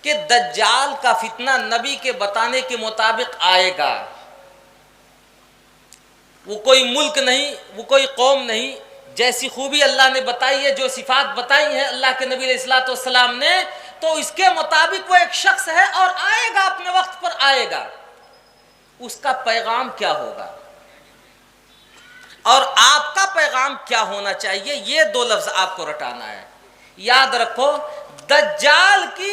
کہ دجال کا فتنہ نبی کے بتانے کے مطابق آئے گا. وہ کوئی ملک نہیں، وہ کوئی قوم نہیں. جیسی خوبی اللہ نے بتائی ہے، جو صفات بتائی ہیں اللہ کے نبی علیہ الصلوۃ والسلام نے، تو اس کے مطابق وہ ایک شخص ہے اور آئے گا، اپنے وقت پر آئے گا. اس کا پیغام کیا ہوگا اور آپ کا پیغام کیا ہونا چاہیے، یہ دو لفظ آپ کو رٹانا ہے. یاد رکھو، دجال کی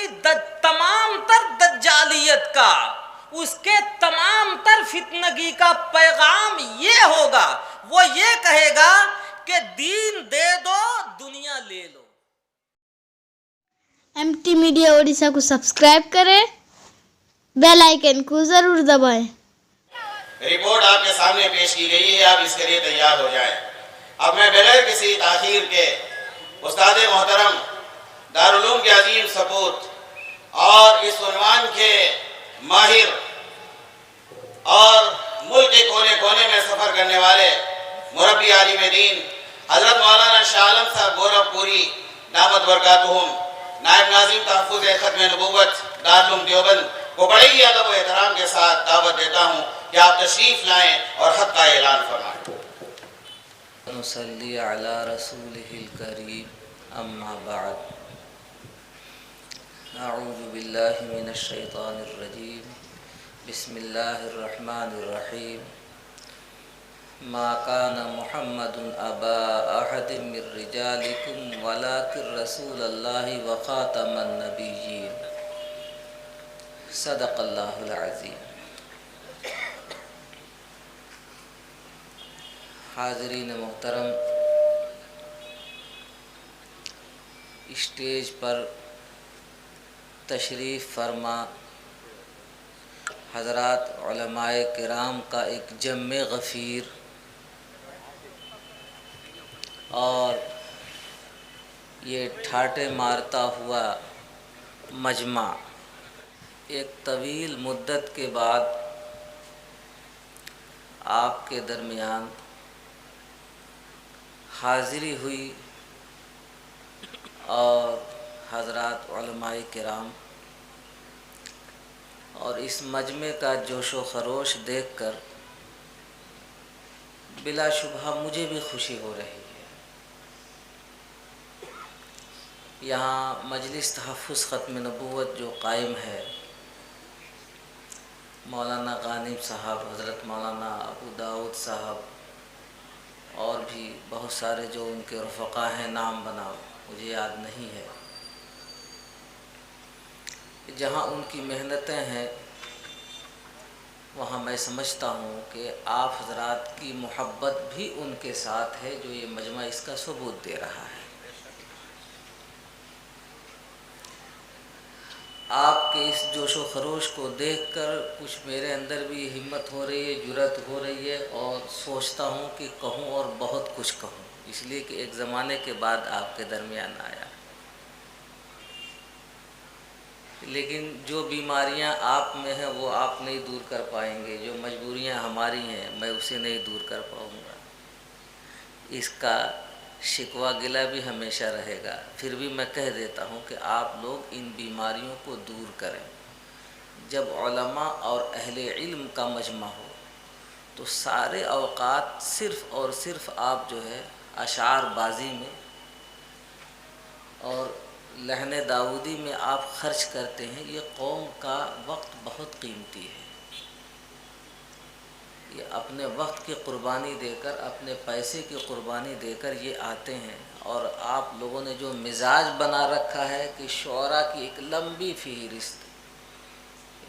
تمام تر دجالیت کا، اس کے تمام تر فتنگی کا پیغام یہ ہوگا، وہ یہ کہے گا کہ دین دے دو، دنیا لے لو. MT میڈیا اڑیسہ کو سبسکرائب کریں، بیل آئیکن کو ضرور دبائیں. رپورٹ آپ کے سامنے پیش کی گئی ہے، آپ اس کے لیے تیار ہو جائیں. اب میں بغیر کسی تاخیر کے استاد محترم، دارالعلوم کے عظیم سپوت اور اس عنوان کے ماہر اور ملک کے کونے کونے میں سفر کرنے والے مربی عالم دین حضرت مولانا شاہ عالم صاحب گورکھ پوری دامت برکاتہم، نائب ناظم تحفظ ختم نبوت دارالعلوم دیوبند کو بڑے ہی ادب و احترام کے ساتھ دعوت دیتا ہوں کہ آپ تشریف لائیں اور حق کا اعلان فرمائیں. نصلی علی رسولہ الکریم، اما بعد. اعوذ باللہ من الشیطان الرجیم، بسم اللہ الرحمن الرحیم. ما کان محمد ابا احد من رجالکم ولکن رسول اللہ وخاتم النبیین. صدق اللہ العظیم. حاضرین محترم، اسٹیج پر تشریف فرما حضرات علماء کرام کا ایک جم غفیر اور یہ ٹھاٹے مارتا ہوا مجمع، ایک طویل مدت کے بعد آپ کے درمیان حاضری ہوئی اور حضرات علماء کرام اور اس مجمع کا جوش و خروش دیکھ کر بلا شبہ مجھے بھی خوشی ہو رہی ہے. یہاں مجلس تحفظ ختم نبوت جو قائم ہے، مولانا غانم صاحب، حضرت مولانا ابو داؤد صاحب اور بھی بہت سارے جو ان کے رفقا ہیں، نام بنا مجھے یاد نہیں ہے. جہاں ان کی محنتیں ہیں وہاں میں سمجھتا ہوں کہ آپ حضرات کی محبت بھی ان کے ساتھ ہے، جو یہ مجمع اس کا ثبوت دے رہا ہے. آپ کے اس جوش و خروش کو دیکھ کر کچھ میرے اندر بھی ہمت ہو رہی ہے، جرأت ہو رہی ہے، اور سوچتا ہوں کہ کہوں اور بہت کچھ کہوں، اس لیے کہ ایک زمانے کے بعد آپ کے درمیان آیا. لیکن جو بیماریاں آپ میں ہیں وہ آپ نہیں دور کر پائیں گے، جو مجبوریاں ہماری ہیں میں اسے نہیں دور کر پاؤں گا. اس کا شکوہ گلہ بھی ہمیشہ رہے گا. پھر بھی میں کہہ دیتا ہوں کہ آپ لوگ ان بیماریوں کو دور کریں. جب علماء اور اہل علم کا مجمع ہو تو سارے اوقات صرف اور صرف آپ جو ہے اشعار بازی میں اور لحن داؤدی میں آپ خرچ کرتے ہیں. یہ قوم کا وقت بہت قیمتی ہے. یہ اپنے وقت کی قربانی دے کر، اپنے پیسے کی قربانی دے کر یہ آتے ہیں، اور آپ لوگوں نے جو مزاج بنا رکھا ہے کہ شعراء کی ایک لمبی فہرست،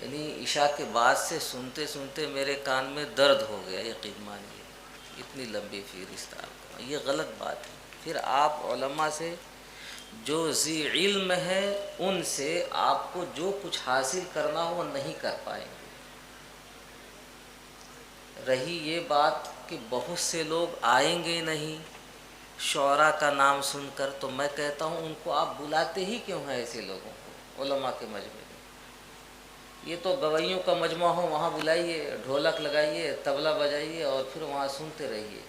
یعنی عشاء کے بعد سے سنتے سنتے میرے کان میں درد ہو گیا. یقین مانیے اتنی لمبی فہرست آپ کو، یہ غلط بات ہے. پھر آپ علماء سے جو ذی علم ہے ان سے آپ کو جو کچھ حاصل کرنا ہو وہ نہیں کر پائیں گے. رہی یہ بات کہ بہت سے لوگ آئیں گے نہیں شعراء کا نام سن کر، تو میں کہتا ہوں ان کو آپ بلاتے ہی کیوں ہیں ایسے لوگوں کو علماء کے مجمع میں؟ یہ تو گویوں کا مجمع ہو، وہاں بلائیے، ڈھولک لگائیے، طبلہ بجائیے اور پھر وہاں سنتے رہیے.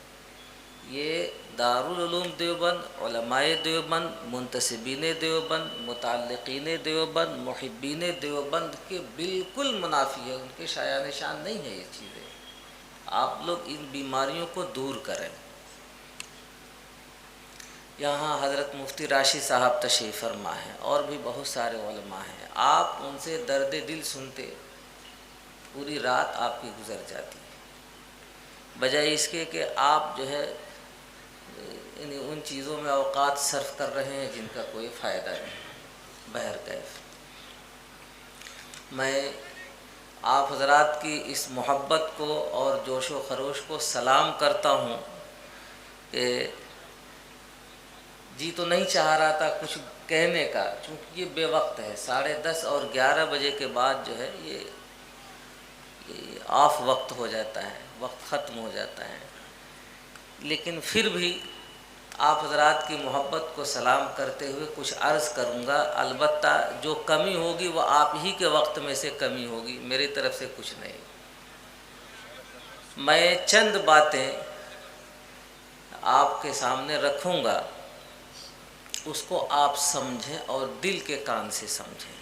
یہ دارالعلوم دیوبند، علماء دیوبند، منتسبین دیوبند، متعلقین دیوبند، محبین دیوبند کے بالکل منافی ہے، ان کے شایان شان نہیں ہے یہ چیزیں۔ آپ لوگ ان بیماریوں کو دور کریں۔ یہاں حضرت مفتی راشد صاحب تشریف فرما ہیں اور بھی بہت سارے علماء ہیں، آپ ان سے درد دل سنتے پوری رات آپ کی گزر جاتی ہے، بجائے اس کے کہ آپ جو ہے ان چیزوں میں اوقات صرف کر رہے ہیں جن کا کوئی فائدہ نہیں۔ بہرکیف میں آپ حضرات کی اس محبت کو اور جوش و خروش کو سلام کرتا ہوں کہ جی تو نہیں چاہ رہا تھا کچھ کہنے کا، چونکہ یہ بے وقت ہے، 10:30 اور 11 بجے کے بعد جو ہے یہ آف وقت ہو جاتا ہے، وقت ختم ہو جاتا ہے، لیکن پھر بھی آپ حضرات کی محبت کو سلام کرتے ہوئے کچھ عرض کروں گا۔ البتہ جو کمی ہوگی وہ آپ ہی کے وقت میں سے کمی ہوگی، میری طرف سے کچھ نہیں۔ میں چند باتیں آپ کے سامنے رکھوں گا، اس کو آپ سمجھیں اور دل کے کان سے سمجھیں۔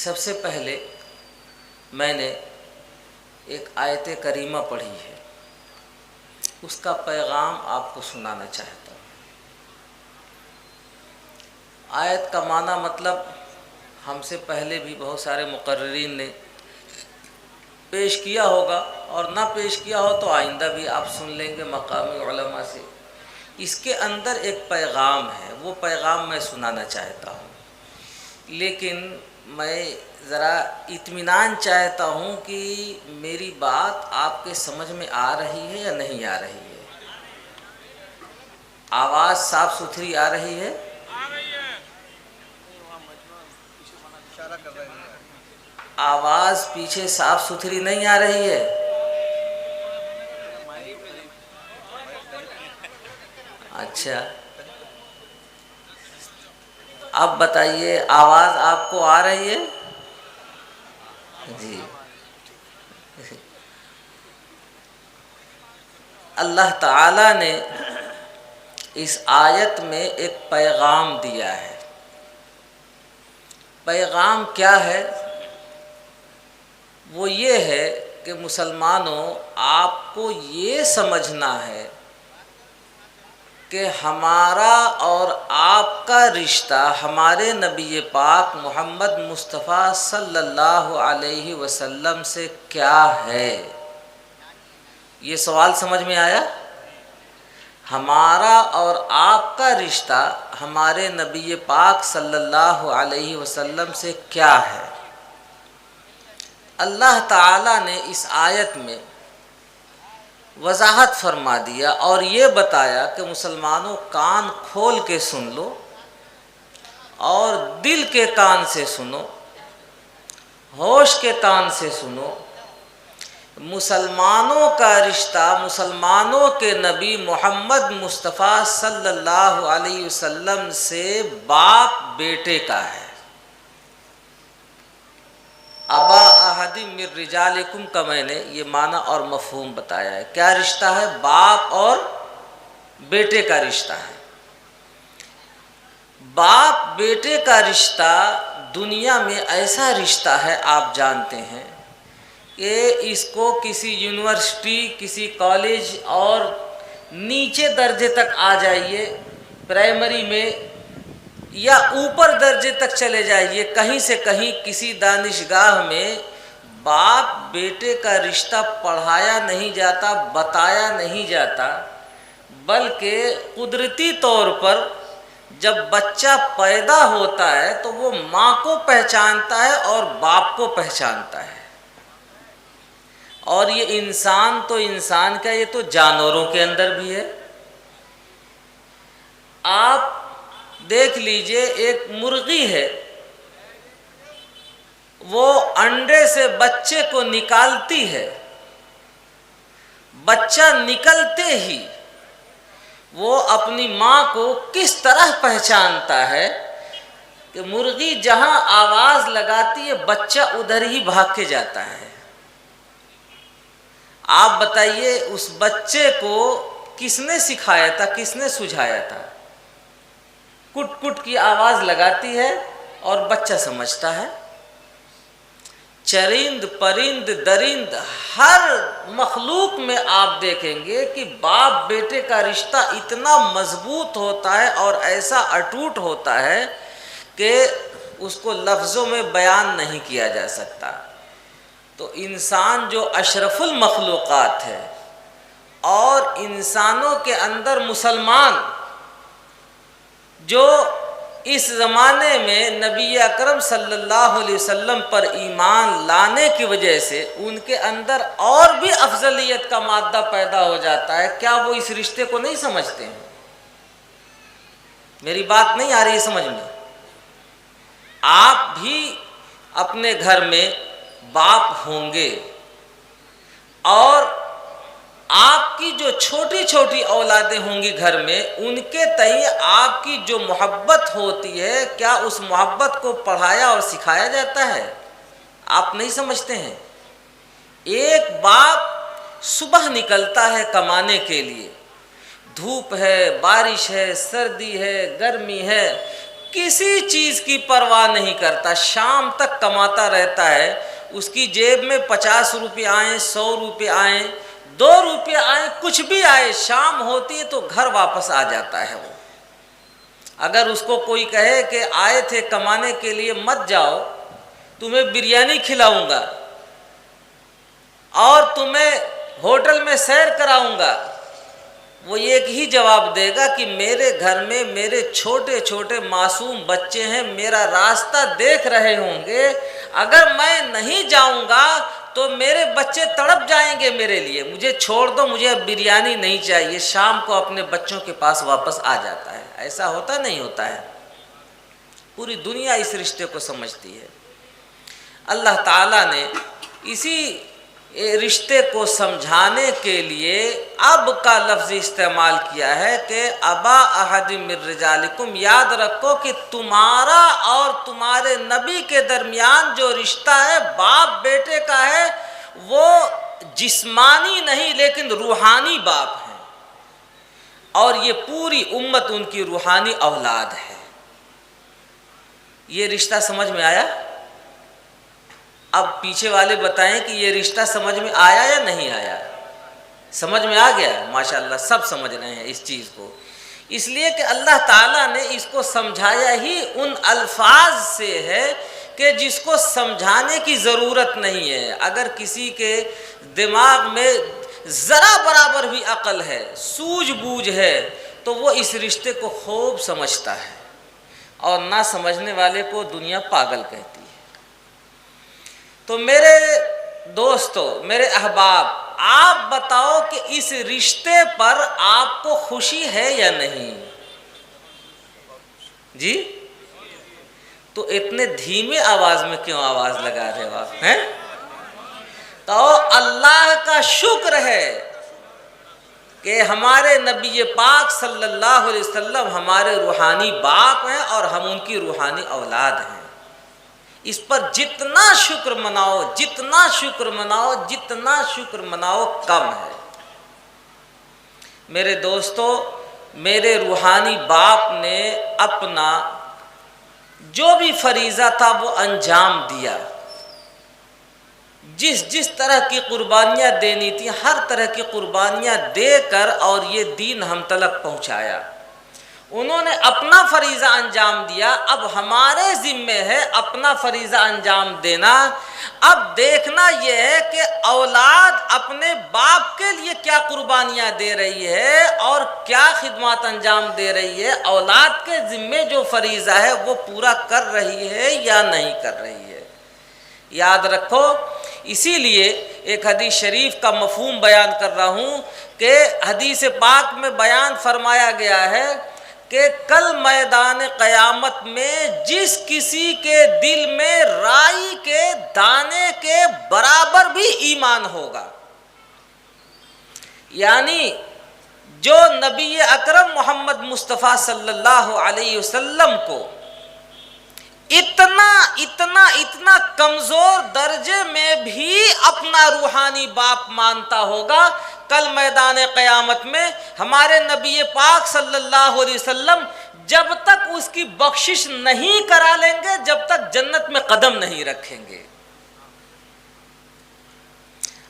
سب سے پہلے میں نے ایک آیت کریمہ پڑھی ہے، اس کا پیغام آپ کو سنانا چاہتا ہوں۔ آیت کا معنی مطلب ہم سے پہلے بھی بہت سارے مقررین نے پیش کیا ہوگا، اور نہ پیش کیا ہو تو آئندہ بھی آپ سن لیں گے مقامی علماء سے۔ اس کے اندر ایک پیغام ہے، وہ پیغام میں سنانا چاہتا ہوں، لیکن میں ذرا اطمینان چاہتا ہوں کہ میری بات آپ کے سمجھ میں آ رہی ہے یا نہیں آ رہی ہے۔ آواز صاف ستھری آ رہی ہے؟ آواز پیچھے صاف ستھری نہیں آ رہی ہے؟ اچھا، اب بتائیے آواز آپ کو آ رہی ہے؟ جی۔ اللہ تعالیٰ نے اس آیت میں ایک پیغام دیا ہے۔ پیغام کیا ہے؟ وہ یہ ہے کہ مسلمانوں، آپ کو یہ سمجھنا ہے کہ ہمارا اور آپ کا رشتہ ہمارے نبی پاک محمد مصطفیٰ صلی اللہ علیہ وسلم سے کیا ہے۔ یہ سوال سمجھ میں آیا؟ ہمارا اور آپ کا رشتہ ہمارے نبی پاک صلی اللہ علیہ وسلم سے کیا ہے؟ اللہ تعالیٰ نے اس آیت میں وضاحت فرما دیا اور یہ بتایا کہ مسلمانوں کان کھول کے سن لو اور دل کے کان سے سنو، ہوش کے کان سے سنو۔ مسلمانوں کا رشتہ مسلمانوں کے نبی محمد مصطفیٰ صلی اللہ علیہ وسلم سے باپ بیٹے کا ہے۔ ابا احد من رجالکم کا میں نے یہ معنی اور مفہوم بتایا ہے۔ کیا رشتہ ہے؟ باپ اور بیٹے کا رشتہ ہے۔ باپ بیٹے کا رشتہ دنیا میں ایسا رشتہ ہے، آپ جانتے ہیں کہ اس کو کسی یونیورسٹی، کسی کالج اور نیچے درجے تک آ جائیے، پرائمری میں، یا اوپر درجے تک چلے جائیے، کہیں سے کہیں کسی دانشگاہ میں باپ بیٹے کا رشتہ پڑھایا نہیں جاتا، بتایا نہیں جاتا، بلکہ قدرتی طور پر جب بچہ پیدا ہوتا ہے تو وہ ماں کو پہچانتا ہے اور باپ کو پہچانتا ہے۔ اور یہ انسان تو انسان کا، یہ تو جانوروں کے اندر بھی ہے۔ آپ دیکھ لیجئے، ایک مرغی ہے، وہ انڈے سے بچے کو نکالتی ہے، بچہ نکلتے ہی وہ اپنی ماں کو کس طرح پہچانتا ہے کہ مرغی جہاں آواز لگاتی ہے بچہ ادھر ہی بھاگ کے جاتا ہے۔ آپ بتائیے اس بچے کو کس نے سکھایا تھا، کس نے سجھایا تھا؟ کٹ کٹ کی آواز لگاتی ہے اور بچہ سمجھتا ہے۔ چرند پرند درند ہر مخلوق میں آپ دیکھیں گے کہ باپ بیٹے کا رشتہ اتنا مضبوط ہوتا ہے اور ایسا اٹوٹ ہوتا ہے کہ اس کو لفظوں میں بیان نہیں کیا جا سکتا۔ تو انسان جو اشرف المخلوقات ہے اور انسانوں کے اندر مسلمان جو اس زمانے میں نبی اکرم صلی اللہ علیہ وسلم پر ایمان لانے کی وجہ سے ان کے اندر اور بھی افضلیت کا مادہ پیدا ہو جاتا ہے، کیا وہ اس رشتے کو نہیں سمجھتے ہیں؟ میری بات نہیں آ رہی سمجھ میں؟ آپ بھی اپنے گھر میں باپ ہوں گے اور آپ کی جو چھوٹی چھوٹی اولادیں ہوں گی گھر میں، ان کے تئیں آپ کی جو محبت ہوتی ہے، کیا اس محبت کو پڑھایا اور سکھایا جاتا ہے؟ آپ نہیں سمجھتے ہیں۔ ایک باپ صبح نکلتا ہے کمانے کے لیے، دھوپ ہے، بارش ہے، سردی ہے، گرمی ہے، کسی چیز کی پرواہ نہیں کرتا، شام تک کماتا رہتا ہے۔ اس کی جیب میں 50 روپے آئیں، 100 روپے آئیں، 2 روپے آئیں، کچھ بھی آئے، شام ہوتی ہے تو گھر واپس آ جاتا ہے وہ۔ اگر اس کو کوئی کہے کہ آئے تھے کمانے کے لیے مت جاؤ، تمہیں بریانی کھلاؤں گا اور تمہیں ہوٹل میں سیر کراؤں گا، وہ ایک ہی جواب دے گا کہ میرے گھر میں میرے چھوٹے چھوٹے معصوم بچے ہیں، میرا راستہ دیکھ رہے ہوں گے، اگر میں نہیں جاؤں گا تو میرے بچے تڑپ جائیں گے میرے لیے، مجھے چھوڑ دو، مجھے اب بریانی نہیں چاہیے۔ شام کو اپنے بچوں کے پاس واپس آ جاتا ہے۔ ایسا ہوتا نہیں ہوتا ہے؟ پوری دنیا اس رشتے کو سمجھتی ہے۔ اللہ تعالیٰ نے اسی رشتے کو سمجھانے کے لیے اب کا لفظ استعمال کیا ہے کہ ابا احد من رجالکم، یاد رکھو کہ تمہارا اور تمہارے نبی کے درمیان جو رشتہ ہے باپ بیٹے کا ہے، وہ جسمانی نہیں لیکن روحانی باپ ہے، اور یہ پوری امت ان کی روحانی اولاد ہے۔ یہ رشتہ سمجھ میں آیا؟ اب پیچھے والے بتائیں کہ یہ رشتہ سمجھ میں آیا یا نہیں آیا؟ سمجھ میں آ گیا؟ ماشاءاللہ سب سمجھ رہے ہیں اس چیز کو، اس لیے کہ اللہ تعالیٰ نے اس کو سمجھایا ہی ان الفاظ سے ہے کہ جس کو سمجھانے کی ضرورت نہیں ہے۔ اگر کسی کے دماغ میں ذرا برابر بھی عقل ہے، سوجھ بوجھ ہے، تو وہ اس رشتے کو خوب سمجھتا ہے، اور نہ سمجھنے والے کو دنیا پاگل کہتی ہے۔ تو میرے دوستو، میرے احباب، آپ بتاؤ کہ اس رشتے پر آپ کو خوشی ہے یا نہیں؟ جی؟ تو اتنے دھیمے آواز میں کیوں آواز لگا رہے ہو آپ ہیں؟ تو اللہ کا شکر ہے کہ ہمارے نبی پاک صلی اللہ علیہ وسلم ہمارے روحانی باپ ہیں اور ہم ان کی روحانی اولاد ہیں۔ اس پر جتنا شکر مناؤ، جتنا شکر مناؤ، جتنا شکر مناؤ کم ہے۔ میرے دوستو، میرے روحانی باپ نے اپنا جو بھی فریضہ تھا وہ انجام دیا، جس طرح کی قربانیاں دینی تھی ہر طرح کی قربانیاں دے کر اور یہ دین ہم تلک پہنچایا۔ انہوں نے اپنا فریضہ انجام دیا، اب ہمارے ذمے ہے اپنا فریضہ انجام دینا۔ اب دیکھنا یہ ہے کہ اولاد اپنے باپ کے لیے کیا قربانیاں دے رہی ہے اور کیا خدمات انجام دے رہی ہے، اولاد کے ذمے جو فریضہ ہے وہ پورا کر رہی ہے یا نہیں کر رہی ہے۔ یاد رکھو، اسی لیے ایک حدیث شریف کا مفہوم بیان کر رہا ہوں کہ حدیث پاک میں بیان فرمایا گیا ہے کہ کل میدان قیامت میں جس کسی کے دل میں رائی کے دانے کے برابر بھی ایمان ہوگا، یعنی جو نبی اکرم محمد مصطفیٰ صلی اللہ علیہ وسلم کو اتنا اتنا کمزور درجے میں بھی اپنا روحانی باپ مانتا ہوگا، کل میدان قیامت میں ہمارے نبی پاک صلی اللہ علیہ وسلم جب تک اس کی بخشش نہیں کرا لیں گے، جب تک جنت میں قدم نہیں رکھیں گے۔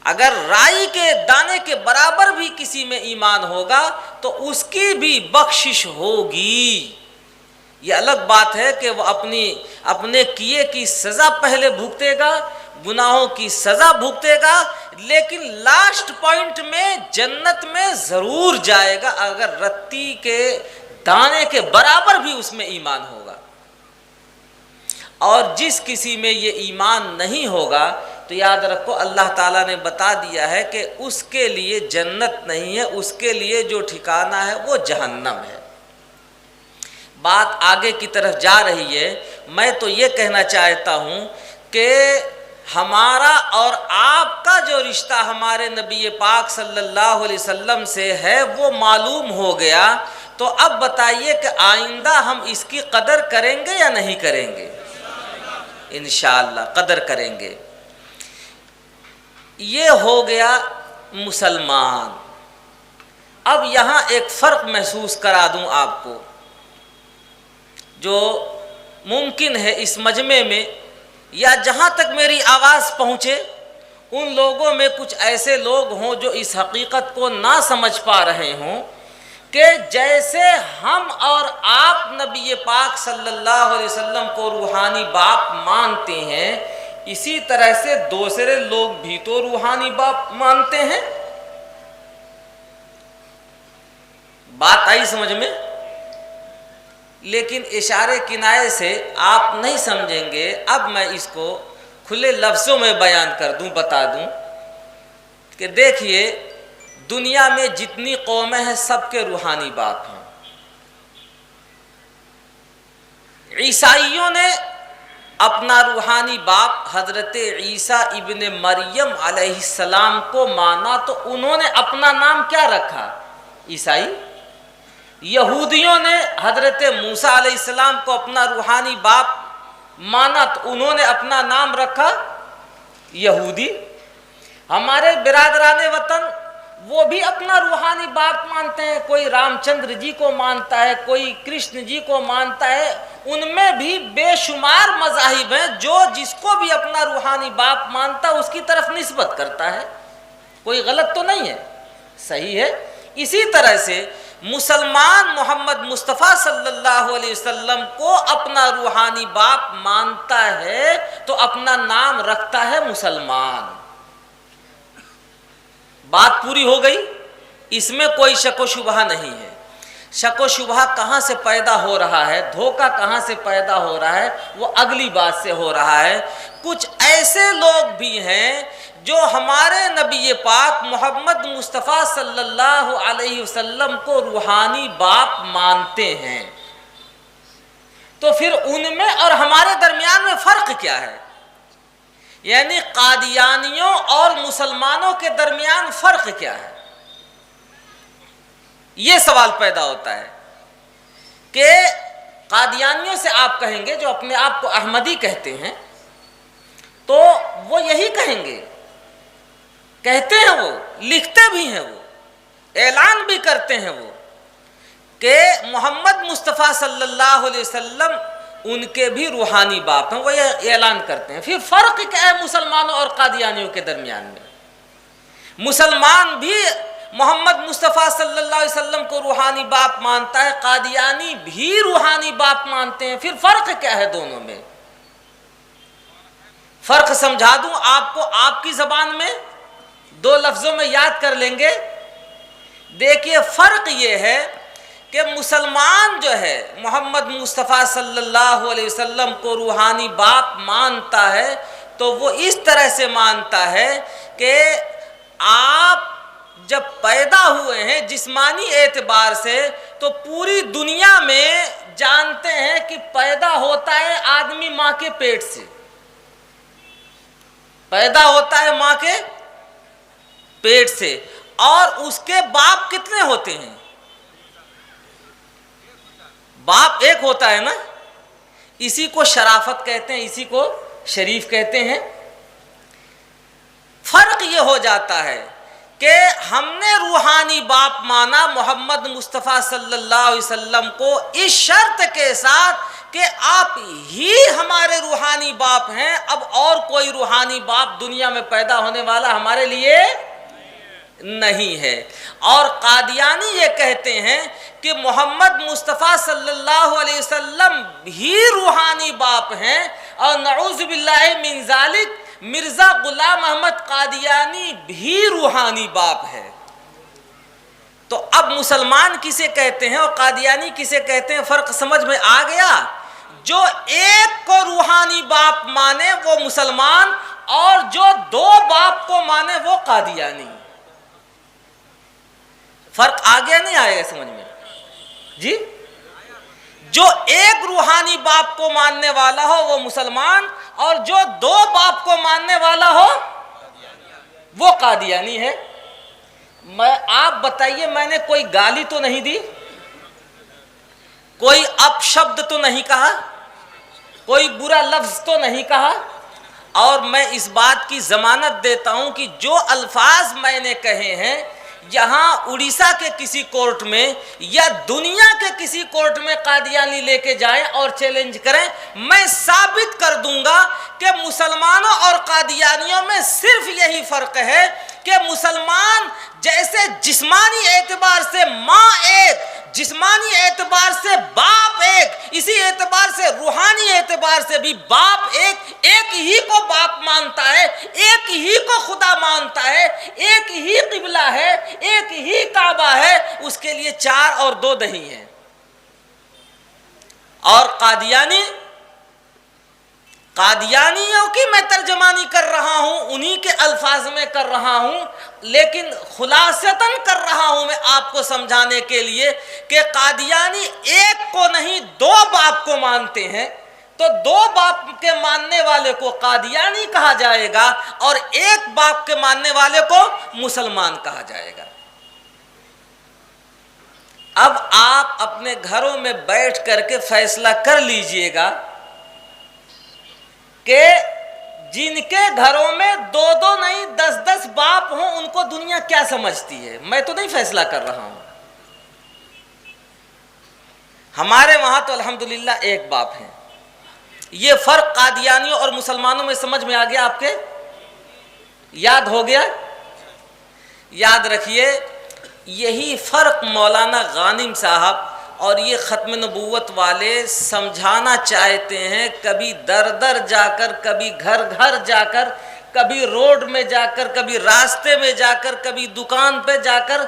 اگر رائی کے دانے کے برابر بھی کسی میں ایمان ہوگا تو اس کی بھی بخشش ہوگی۔ یہ الگ بات ہے کہ وہ اپنے کیے کی سزا پہلے بھگتے گا، گناہوں کی سزا بھگتے گا، لیکن لاسٹ پوائنٹ میں جنت میں ضرور جائے گا اگر رتی کے دانے کے برابر بھی اس میں ایمان ہوگا۔ اور جس کسی میں یہ ایمان نہیں ہوگا تو یاد رکھو اللہ تعالیٰ نے بتا دیا ہے کہ اس کے لیے جنت نہیں ہے، اس کے لیے جو ٹھکانہ ہے وہ جہنم ہے۔ بات آگے کی طرف جا رہی ہے۔ میں تو یہ کہنا چاہتا ہوں کہ ہمارا اور آپ کا جو رشتہ ہمارے نبی پاک صلی اللہ علیہ وسلم سے ہے وہ معلوم ہو گیا، تو اب بتائیے کہ آئندہ ہم اس کی قدر کریں گے یا نہیں کریں گے؟ انشاءاللہ قدر کریں گے۔ یہ ہو گیا مسلمان۔ اب یہاں ایک فرق محسوس کرا دوں آپ کو، جو ممکن ہے اس مجمع میں یا جہاں تک میری آواز پہنچے ان لوگوں میں کچھ ایسے لوگ ہوں جو اس حقیقت کو نہ سمجھ پا رہے ہوں کہ جیسے ہم اور آپ نبی پاک صلی اللہ علیہ وسلم کو روحانی باپ مانتے ہیں، اسی طرح سے دوسرے لوگ بھی تو روحانی باپ مانتے ہیں۔ بات آئی سمجھ میں؟ لیکن اشارے کنائے سے آپ نہیں سمجھیں گے۔ اب میں اس کو کھلے لفظوں میں بیان کر دوں، بتا دوں کہ دیکھیے دنیا میں جتنی قومیں ہیں سب کے روحانی باپ ہیں۔ عیسائیوں نے اپنا روحانی باپ حضرت عیسیٰ ابن مریم علیہ السلام کو مانا تو انہوں نے اپنا نام کیا رکھا؟ عیسائی۔ یہودیوں نے حضرت موسیٰ علیہ السلام کو اپنا روحانی باپ مانا تو انہوں نے اپنا نام رکھا یہودی۔ ہمارے برادران وطن وہ بھی اپنا روحانی باپ مانتے ہیں، کوئی رام چندر جی کو مانتا ہے، کوئی کرشن جی کو مانتا ہے۔ ان میں بھی بے شمار مذاہب ہیں، جو جس کو بھی اپنا روحانی باپ مانتا اس کی طرف نسبت کرتا ہے۔ کوئی غلط تو نہیں ہے، صحیح ہے۔ اسی طرح سے مسلمان محمد مصطفیٰ صلی اللہ علیہ وسلم کو اپنا روحانی باپ مانتا ہے تو اپنا نام رکھتا ہے مسلمان۔ بات پوری ہو گئی؟ اس میں کوئی شک و شبہ نہیں ہے۔ شک و شبہ کہاں سے پیدا ہو رہا ہے، دھوکہ کہاں سے پیدا ہو رہا ہے، وہ اگلی بات سے ہو رہا ہے۔ کچھ ایسے لوگ بھی ہیں جو ہمارے نبی پاک محمد مصطفیٰ صلی اللہ علیہ وسلم کو روحانی باپ مانتے ہیں، تو پھر ان میں اور ہمارے درمیان میں فرق کیا ہے؟ یعنی قادیانیوں اور مسلمانوں کے درمیان فرق کیا ہے؟ یہ سوال پیدا ہوتا ہے کہ قادیانیوں سے آپ کہیں گے جو اپنے آپ کو احمدی کہتے ہیں تو وہ یہی کہیں گے، کہتے ہیں، وہ لکھتے بھی ہیں، وہ اعلان بھی کرتے ہیں وہ کہ محمد مصطفیٰ صلی اللہ علیہ وسلم ان کے بھی روحانی باپ ہیں، وہ یہ اعلان کرتے ہیں۔ پھر فرق کیا ہے مسلمانوں اور قادیانیوں کے درمیان میں؟ مسلمان بھی محمد مصطفیٰ صلی اللہ علیہ وسلم کو روحانی باپ مانتا ہے، قادیانی بھی روحانی باپ مانتے ہیں، پھر فرق کیا ہے دونوں میں؟ فرق سمجھا دوں آپ کو، آپ کی زبان میں دو لفظوں میں یاد کر لیں گے۔ دیکھیے فرق یہ ہے کہ مسلمان جو ہے محمد مصطفیٰ صلی اللہ علیہ وسلم کو روحانی باپ مانتا ہے تو وہ اس طرح سے مانتا ہے کہ آپ جب پیدا ہوئے ہیں جسمانی اعتبار سے تو پوری دنیا میں جانتے ہیں کہ پیدا ہوتا ہے آدمی ماں کے پیٹ سے، پیدا ہوتا ہے ماں کے پیٹ سے، اور اس کے باپ کتنے ہوتے ہیں؟ باپ ایک ہوتا ہے نا۔ اسی کو شرافت کہتے ہیں، اسی کو شریف کہتے ہیں۔ فرق یہ ہو جاتا ہے کہ ہم نے روحانی باپ مانا محمد مصطفیٰ صلی اللہ علیہ وسلم کو اس شرط کے ساتھ کہ آپ ہی ہمارے روحانی باپ ہیں، اب اور کوئی روحانی باپ دنیا میں پیدا ہونے والا ہمارے لیے نہیں ہے۔ اور قادیانی یہ کہتے ہیں کہ محمد مصطفیٰ صلی اللہ علیہ وسلم ہی روحانی باپ ہیں، اور نعوذ باللہ من ذالک مرزا غلام احمد قادیانی بھی روحانی باپ ہے۔ تو اب مسلمان کسے کہتے ہیں اور قادیانی کسے کہتے ہیں، فرق سمجھ میں آ گیا؟ جو ایک کو روحانی باپ مانے وہ مسلمان، اور جو دو باپ کو مانے وہ قادیانی۔ فرق آ گیا نہیں آئے گا سمجھ میں؟ جی، جو ایک روحانی باپ کو ماننے والا ہو وہ مسلمان، اور جو دو باپ کو ماننے والا ہو وہ قادیانی ہے۔ آپ بتائیے، میں نے کوئی گالی تو نہیں دی، کوئی اپ شبد تو نہیں کہا، کوئی برا لفظ تو نہیں کہا، اور میں اس بات کی ضمانت دیتا ہوں کہ جو الفاظ میں نے کہے ہیں یہاں اڑیسہ کے کسی کورٹ میں یا دنیا کے کسی کورٹ میں قادیانی لے کے جائیں اور چیلنج کریں، میں ثابت کر دوں گا کہ مسلمانوں اور قادیانیوں میں صرف یہی فرق ہے کہ مسلمان جیسے جسمانی اعتبار سے ماں ایک، جسمانی اعتبار سے باپ ایک، اسی اعتبار سے روحانی اعتبار سے بھی باپ ایک ہی کو باپ مانتا ہے، ایک ہی کو خدا مانتا ہے، ایک ہی قبلہ ہے، ایک ہی کعبہ ہے، اس کے لیے چار اور دو نہیں ہیں۔ اور قادیانیوں کی میں ترجمانی کر رہا ہوں، انہی کے الفاظ میں کر رہا ہوں، لیکن خلاصتاً کر رہا ہوں میں آپ کو سمجھانے کے لیے کہ قادیانی ایک کو نہیں دو باپ کو مانتے ہیں، تو دو باپ کے ماننے والے کو قادیانی کہا جائے گا اور ایک باپ کے ماننے والے کو مسلمان کہا جائے گا۔ اب آپ اپنے گھروں میں بیٹھ کر کے فیصلہ کر لیجئے گا کہ جن کے گھروں میں دو دو نہیں 10 باپ ہوں ان کو دنیا کیا سمجھتی ہے۔ میں تو نہیں فیصلہ کر رہا ہوں، ہمارے وہاں تو الحمدللہ ایک باپ ہے۔ یہ فرق قادیانیوں اور مسلمانوں میں سمجھ میں آ گیا؟ آپ کے یاد ہو گیا؟ یاد رکھیے، یہی فرق مولانا غانم صاحب اور یہ ختم نبوت والے سمجھانا چاہتے ہیں، کبھی در در جا کر، کبھی گھر گھر جا کر، کبھی روڈ میں جا کر، کبھی راستے میں جا کر، کبھی دکان پہ جا کر،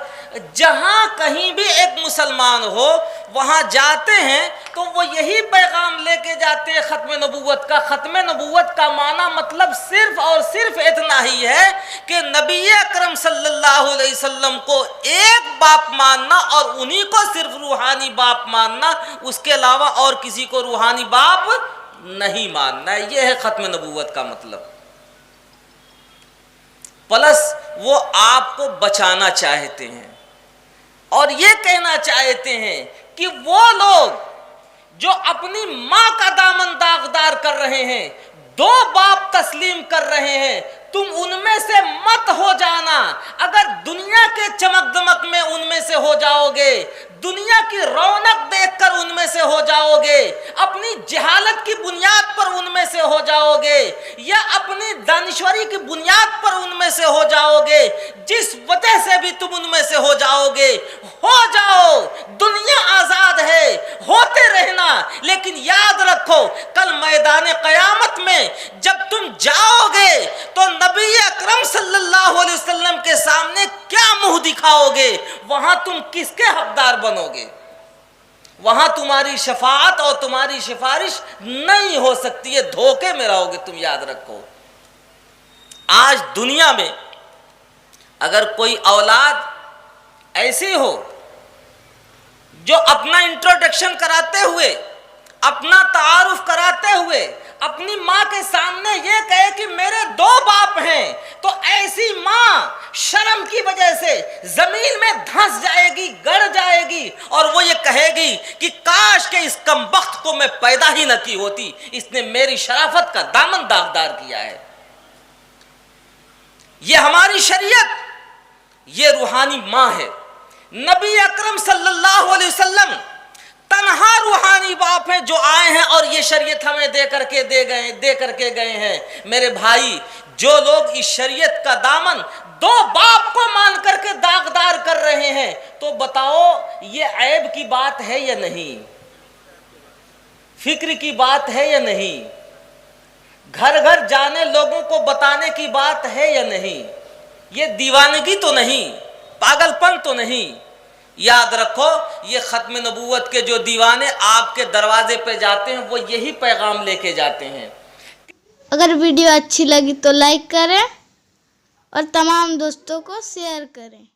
جہاں کہیں بھی ایک مسلمان ہو وہاں جاتے ہیں تو وہ یہی پیغام لے کے جاتے ہیں ختم نبوت کا۔ ختم نبوت کا معنی مطلب صرف اور صرف اتنا ہی ہے کہ نبی اکرم صلی اللہ علیہ وسلم کو ایک باپ ماننا اور انہی کو صرف روحانی باپ ماننا، اس کے علاوہ اور کسی کو روحانی باپ نہیں ماننا۔ یہ ہے ختم نبوت کا مطلب۔ پلس وہ آپ کو بچانا چاہتے ہیں اور یہ کہنا چاہتے ہیں کہ وہ لوگ جو اپنی ماں کا دامن داغدار کر رہے ہیں، دو باپ تسلیم کر رہے ہیں، تم ان میں سے مت ہو جانا۔ اگر دنیا کے چمک دمک میں ان میں سے ہو جاؤ گے، دنیا کی رونق دیکھ کر ان میں سے ہو جاؤ گے، اپنی جہالت کی بنیاد پر ان میں سے ہو جاؤ گے، یا اپنی دانشوری کی بنیاد پر ان میں سے ہو جاؤ گے، جس وجہ سے بھی تم ان میں سے ہو جاؤ گے، ہو جاؤ، دنیا آزاد ہے، ہوتے رہنا۔ لیکن یاد رکھو کل میدان قیامت میں جب تم جاؤ گے تو نبی اکرم صلی اللہ علیہ وسلم کے سامنے کیا منہ دکھاؤ گے؟ وہاں تم کس کے حقدار بنو گے؟ وہاں تمہاری شفاعت اور تمہاری سفارش نہیں ہو سکتی ہے، دھوکے میں رہو گے تم، یاد رکھو۔ آج دنیا میں اگر کوئی اولاد ایسی ہو جو اپنا انٹروڈکشن کراتے ہوئے، اپنا تعارف کراتے ہوئے اپنی ماں کے سامنے یہ کہے کہ میرے دو باپ ہیں، تو ایسی ماں شرم کی وجہ سے زمین میں دھنس جائے گی، گڑ جائے گی، اور وہ یہ کہے گی کہ کاش کہ اس کمبخت کو میں پیدا ہی نہ کی ہوتی، اس نے میری شرافت کا دامن داغدار کیا ہے۔ یہ ہماری شریعت، یہ روحانی ماں ہے۔ نبی اکرم صلی اللہ علیہ وسلم تنہا روحانی باپ ہیں جو آئے ہیں اور یہ شریعت ہمیں دے کر کے گئے ہیں۔ میرے بھائی، جو لوگ اس شریعت کا دامن دو باپ کو مان کر کے داغدار کر رہے ہیں، تو بتاؤ یہ عیب کی بات ہے یا نہیں؟ فکر کی بات ہے یا نہیں؟ گھر گھر جانے لوگوں کو بتانے کی بات ہے یا نہیں؟ یہ دیوانگی تو نہیں، پاگل پن تو نہیں۔ یاد رکھو، یہ ختم نبوت کے جو دیوانے آپ کے دروازے پہ جاتے ہیں وہ یہی پیغام لے کے جاتے ہیں۔ اگر ویڈیو اچھی لگی تو لائک کریں اور تمام دوستوں کو شیئر کریں۔